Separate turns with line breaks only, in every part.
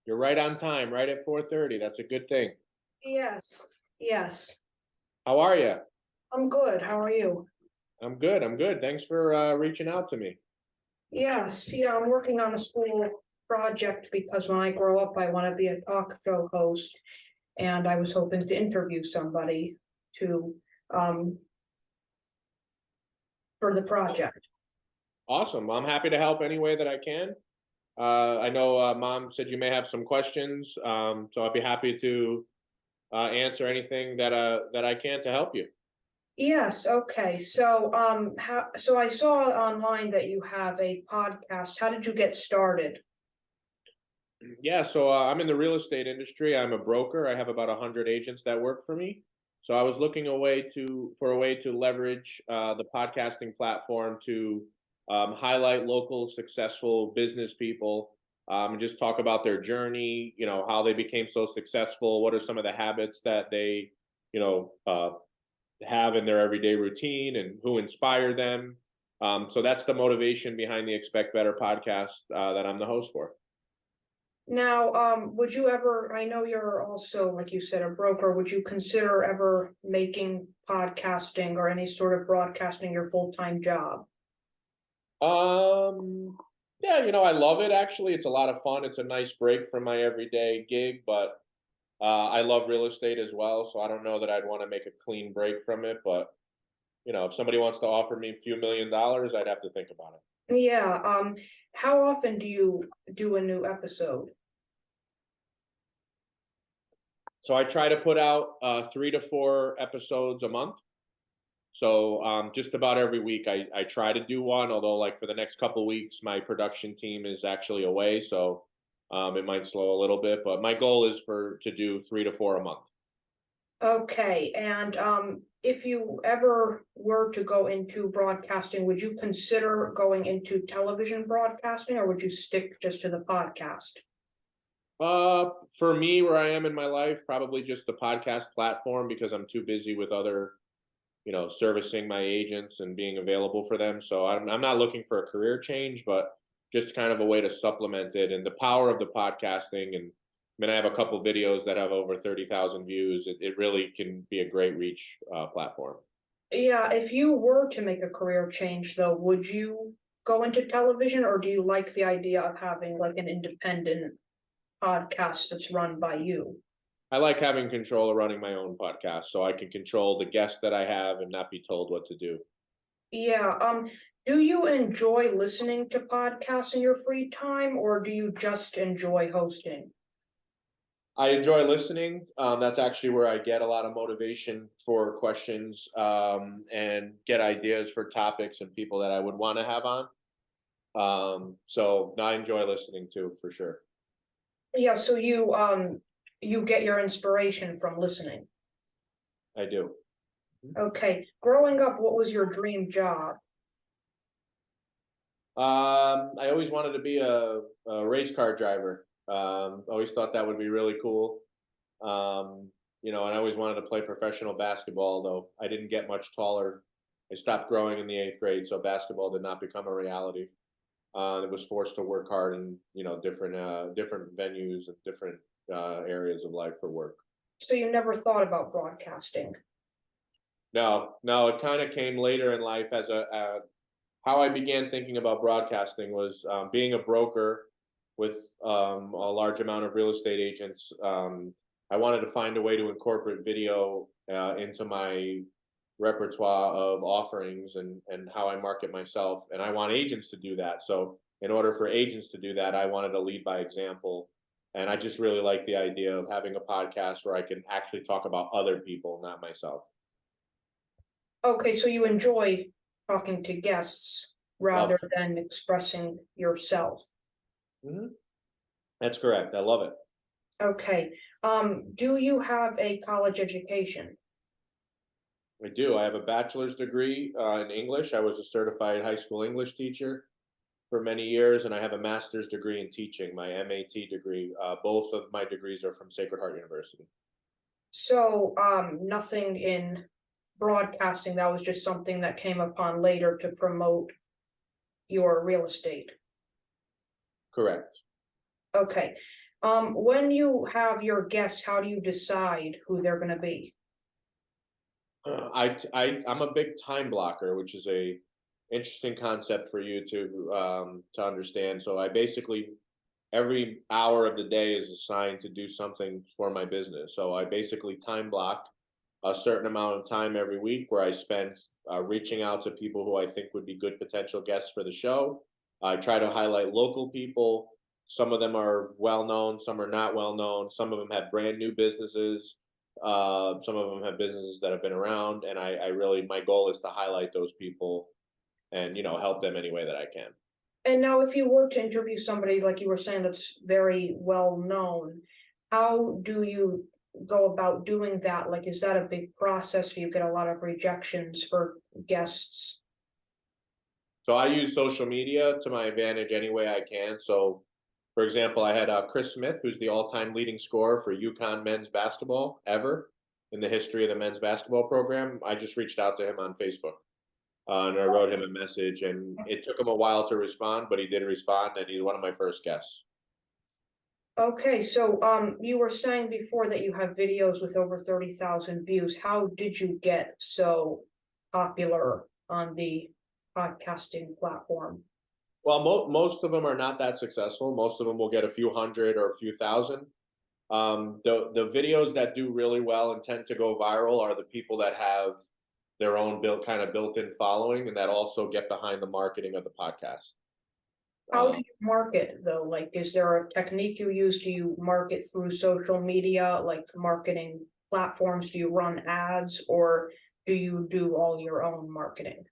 You're right on time, right at 4:30. That's a good thing.
Yes, yes.
How are you?
I'm good. How are you?
I'm good. I'm good. Thanks for reaching out to me.
Yes, yeah, I'm working on a school project because when I grow up, I want to be a talk show host. And I was hoping to interview somebody to, um, for the project.
Awesome. Well, I'm happy to help any way that I can. I know Mom said you may have some questions, so I'd be happy to answer anything that I can to help you.
Yes, okay. So I saw online that you have a podcast. How did you get started?
Yeah, so I'm in the real estate industry. I'm a broker. I have about 100 agents that work for me. So I was looking for a way to leverage the podcasting platform to highlight local successful business people and just talk about their journey. You know, how they became so successful. What are some of the habits that they, you know, have in their everyday routine, and who inspire them. So that's the motivation behind the Expect Better podcast that I'm the host for.
Now, would you ever, I know you're also, like you said, a broker, would you consider ever making podcasting or any sort of broadcasting your full-time job?
Um, yeah, I love it actually. It's a lot of fun. It's a nice break from my everyday gig, but I love real estate as well. So I don't know that I'd want to make a clean break from it. But if somebody wants to offer me a few $1 million, I'd have to think about it.
Yeah, how often do you do a new episode?
So I try to put out 3 to 4 episodes a month. So just about every week I try to do one, although like for the next couple weeks, my production team is actually away. So it might slow a little bit, but my goal is to do 3 to 4 a month.
Okay, and if you ever were to go into broadcasting, would you consider going into television broadcasting or would you stick just to the podcast?
For me, where I am in my life, probably just the podcast platform because I'm too busy with other, servicing my agents and being available for them. So I'm not looking for a career change, but just kind of a way to supplement it. And the power of the podcasting, and I mean, I have a couple videos that have over 30,000 views. It really can be a great reach platform.
Yeah, if you were to make a career change though, would you go into television or do you like the idea of having like an independent podcast that's run by you?
I like having control of running my own podcast so I can control the guests that I have and not be told what to do.
Yeah, do you enjoy listening to podcasts in your free time or do you just enjoy hosting?
I enjoy listening. That's actually where I get a lot of motivation for questions and get ideas for topics and people that I would want to have on. So I enjoy listening too, for sure.
Yeah, so you get your inspiration from listening.
I do.
Okay. Growing up, what was your dream job?
I always wanted to be a race car driver. Always thought that would be really cool. And I always wanted to play professional basketball, though I didn't get much taller. I stopped growing in the 8th grade, so basketball did not become a reality. It was forced to work hard in different venues and different areas of life for work.
So you never thought about broadcasting?
No, no, it kind of came later in life as how I began thinking about broadcasting was being a broker with a large amount of real estate agents. I wanted to find a way to incorporate video into my repertoire of offerings and how I market myself. And I want agents to do that. So in order for agents to do that, I wanted to lead by example. And I just really like the idea of having a podcast where I can actually talk about other people, not myself.
Okay, so you enjoy talking to guests
Love
rather
it.
than expressing yourself.
Hmm. That's correct. I love it.
Okay. Do you have a college education?
I do. I have a bachelor's degree in English. I was a certified high school English teacher for many years, and I have a master's degree in teaching, my MAT degree. Both of my degrees are from Sacred Heart University.
So, nothing in broadcasting, that was just something that came upon later to promote your real estate.
Correct.
Okay. When you have your guests, how do you decide who they're gonna be?
I'm a big time blocker, which is a interesting concept for you to understand. So I basically every hour of the day is assigned to do something for my business. So I basically time block a certain amount of time every week where I spend reaching out to people who I think would be good potential guests for the show. I try to highlight local people. Some of them are well known, some are not well known. Some of them have brand new businesses. Some of them have businesses that have been around, and I really my goal is to highlight those people and help them any way that I can.
And now, if you were to interview somebody, like you were saying, that's very well known, how do you go about doing that? Like, is that a big process? Do you get a lot of rejections for guests?
So I use social media to my advantage any way I can. So, for example, I had Chris Smith, who's the all-time leading scorer for UConn men's basketball ever in the history of the men's basketball program. I just reached out to him on Facebook and I wrote him a message, and it took him a while to respond, but he did respond, and he's one of my first guests.
Okay, so you were saying before that you have videos with over 30,000 views. How did you get so popular on the podcasting platform?
Well, most of them are not that successful. Most of them will get a few hundred or a few thousand. The videos that do really well and tend to go viral are the people that have their own built-in following, and that also get behind the marketing of the podcast.
How do
Um,
you market though? Like, is there a technique you use? Do you market through social media, like marketing platforms? Do you run ads, or do you do all your own marketing?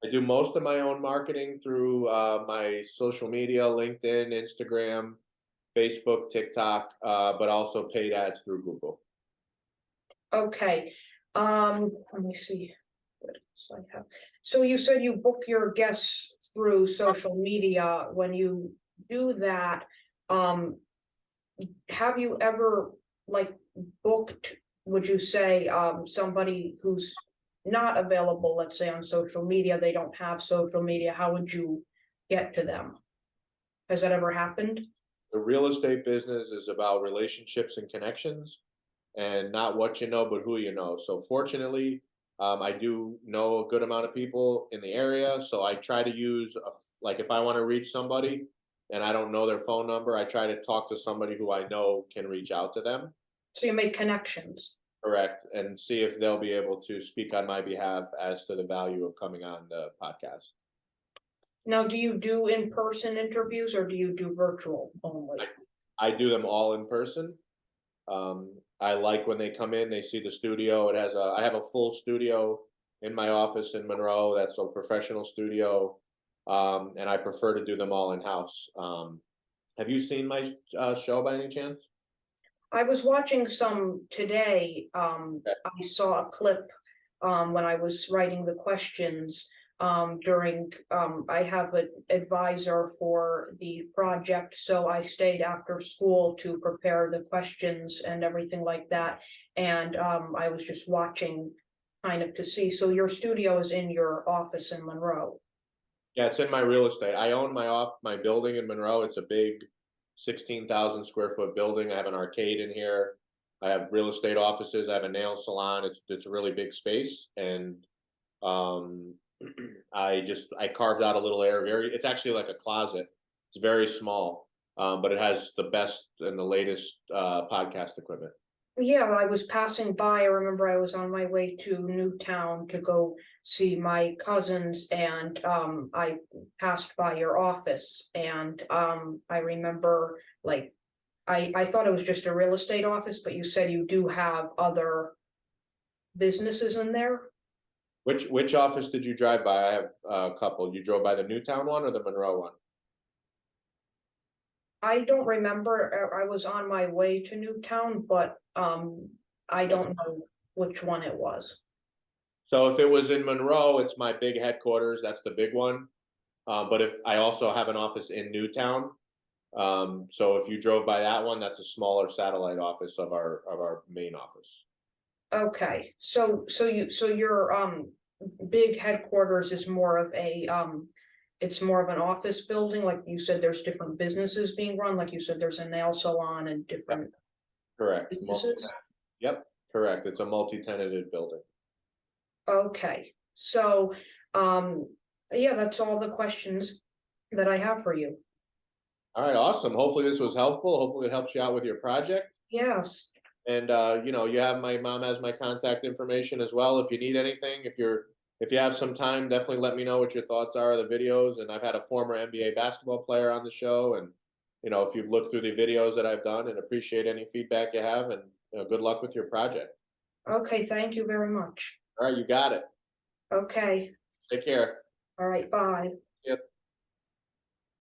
I do most of my own marketing through my social media, LinkedIn, Instagram, Facebook, TikTok, but also paid ads through Google.
Okay, let me see. What else I have? So you said you book your guests through social media. When you do that, um, have you ever like booked, would you say, somebody who's not available, let's say on social media, they don't have social media, how would you get to them? Has that ever happened?
The real estate business is about relationships and connections, and not what you know, but who you know. So fortunately, I do know a good amount of people in the area. So I try to use like if I want to reach somebody and I don't know their phone number, I try to talk to somebody who I know can reach out to them.
So you make connections.
Correct, and see if they'll be able to speak on my behalf as to the value of coming on the podcast.
Now, do you do in-person interviews or do you do virtual only?
I do them all in person. I like when they come in, they see the studio. I have a full studio in my office in Monroe. That's a professional studio. And I prefer to do them all in house. Have you seen my show by any chance?
I was watching some today.
Okay.
I saw a clip when I was writing the questions during I have an advisor for the project, so I stayed after school to prepare the questions and everything like that. And I was just watching kind of to see. So your studio is in your office in Monroe.
Yeah, it's in my real estate. I own my building in Monroe. It's a big 16,000 square foot building. I have an arcade in here. I have real estate offices. I have a nail salon. It's a really big space, and um, I carved out a little area. It's actually like a closet. It's very small, but it has the best and the latest podcast equipment.
Yeah, I was passing by. I remember I was on my way to Newtown to go see my cousins, and I passed by your office, and I remember like I thought it was just a real estate office, but you said you do have other businesses in there.
Which office did you drive by? I have a couple. You drove by the Newtown one or the Monroe one?
I don't remember. I was on my way to Newtown, but I don't know which one it was.
So if it was in Monroe, it's my big headquarters. That's the big one. But if I also have an office in Newtown, so if you drove by that one, that's a smaller satellite office of our main office.
Okay, so your big headquarters is more of a it's more of an office building, like you said, there's different businesses being run, like you said, there's a nail salon and different
Correct.
businesses?
Yep, correct. It's a multi-tenanted building.
Okay, so, yeah, that's all the questions that I have for you.
All right, awesome. Hopefully this was helpful. Hopefully it helps you out with your project.
Yes,
And you know, you have my mom has my contact information as well. If you need anything, if you have some time, definitely let me know what your thoughts are of the videos. And I've had a former NBA basketball player on the show, and you know, if you've looked through the videos that I've done, and appreciate any feedback you have, and you know, good luck with your project.
okay, thank you very much.
All right, you got it.
Okay,
Take care.
all right, bye.